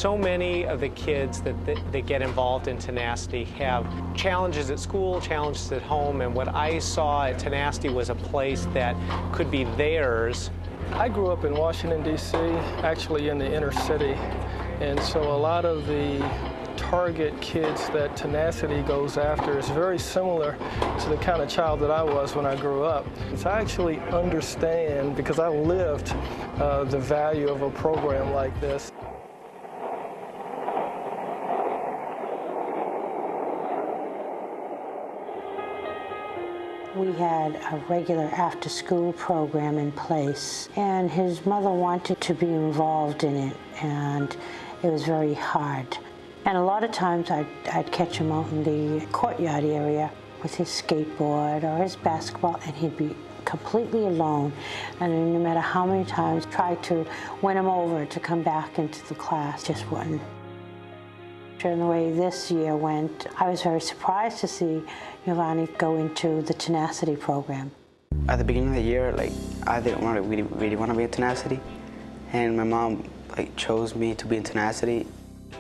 So many of the kids that get involved in Tenacity have challenges at school, challenges at home, and what I saw at Tenacity was a place that could be theirs. I grew up in Washington, D.C., actually in the inner city, and so a lot of the target kids that Tenacity goes after is very similar to the kind of child that I was when I grew up. So I actually understand, because I lived the value of a program like this. We had a regular after-school program in place, and his mother wanted to be involved in it, and it was very hard. And a lot of times I'd catch him out in the courtyard area with his skateboard or his basketball, and he'd be completely alone. And no matter how many times I tried to win him over to come back into the class, just wouldn't. And the way this year went, I was very surprised to see Giovanni go into the Tenacity program. At the beginning of the year, I didn't really want to be in Tenacity, and my mom chose me to be in Tenacity.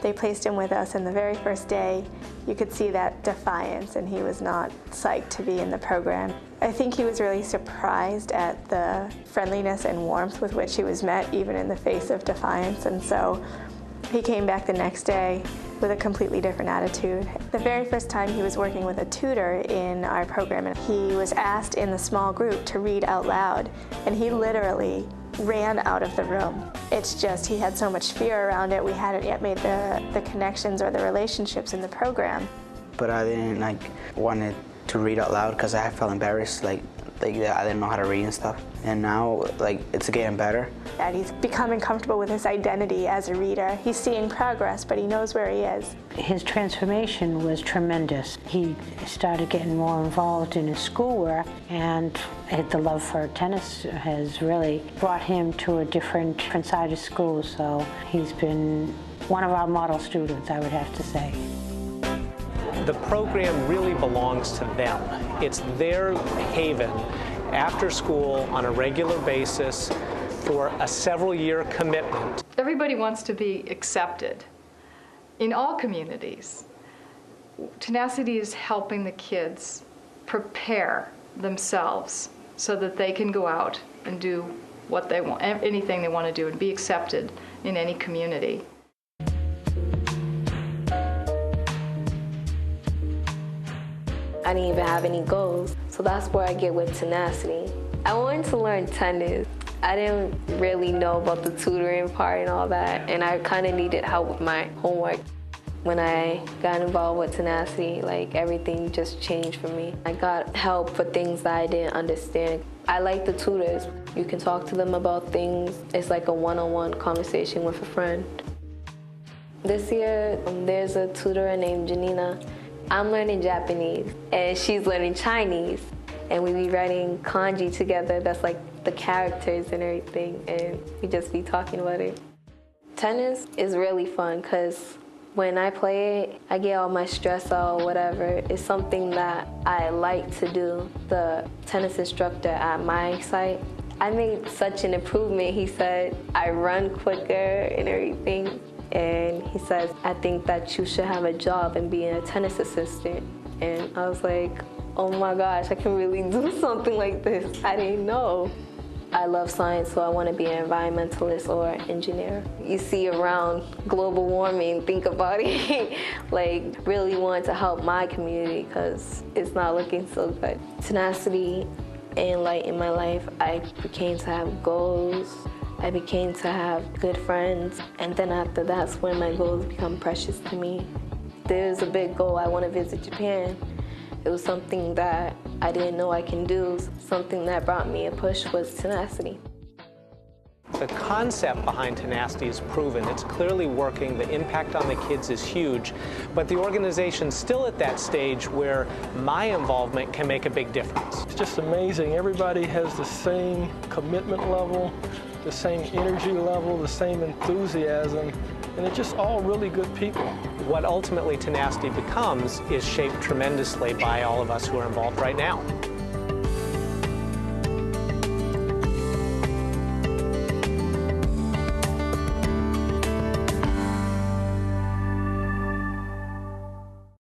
They placed him with us, and the very first day, you could see that defiance, and he was not psyched to be in the program. I think he was really surprised at the friendliness and warmth with which he was met, even in the face of defiance, and so he came back the next day with a completely different attitude. The very first time he was working with a tutor in our program, and he was asked in the small group to read out loud, and he literally ran out of the room. It's just, he had so much fear around it, we hadn't yet made the connections or the relationships in the program. But I didn't wanted to read out loud because I felt embarrassed, I didn't know how to read and stuff. And now, it's getting better. And he's becoming comfortable with his identity as a reader. He's seeing progress, but he knows where he is. His transformation was tremendous. He started getting more involved in his schoolwork, and the love for tennis has really brought him to a different side of school. So he's been one of our model students, I would have to say. The program really belongs to them. It's their haven after school on a regular basis for a several-year commitment. Everybody wants to be accepted in all communities. Tenacity is helping the kids prepare themselves so that they can go out and do what they want, anything they want to do, and be accepted in any community. I didn't even have any goals, so that's where I get with Tenacity. I wanted to learn tennis. I didn't really know about the tutoring part and all that, and I kind of needed help with my homework. When I got involved with Tenacity, everything just changed for me. I got help for things that I didn't understand. I like the tutors. You can talk to them about things. It's like a one-on-one conversation with a friend. This year, there's a tutor named Janina. I'm learning Japanese, and she's learning Chinese, and we be writing kanji together. That's the characters and everything, and we just be talking about it. Tennis is really fun because when I play it, I get all my stress out or whatever. It's something that I like to do. The tennis instructor at my site, I made such an improvement. He said I run quicker and everything. And he says, I think that you should have a job and be a tennis assistant. And I was like, oh my gosh, I can really do something like this. I didn't know. I love science, so I want to be an environmentalist or an engineer. You see around global warming, think about it. Really want to help my community because it's not looking so good. Tenacity and light in my life, I became to have goals. I became to have good friends, and then after that's when my goals become precious to me. There's a big goal. I want to visit Japan. It was something that I didn't know I can do. Something that brought me a push was Tenacity. The concept behind Tenacity is proven. It's clearly working. The impact on the kids is huge, but the organization's still at that stage where my involvement can make a big difference. It's just amazing. Everybody has the same commitment level, the same energy level, the same enthusiasm, and they're just all really good people. What ultimately Tenacity becomes is shaped tremendously by all of us who are involved right now.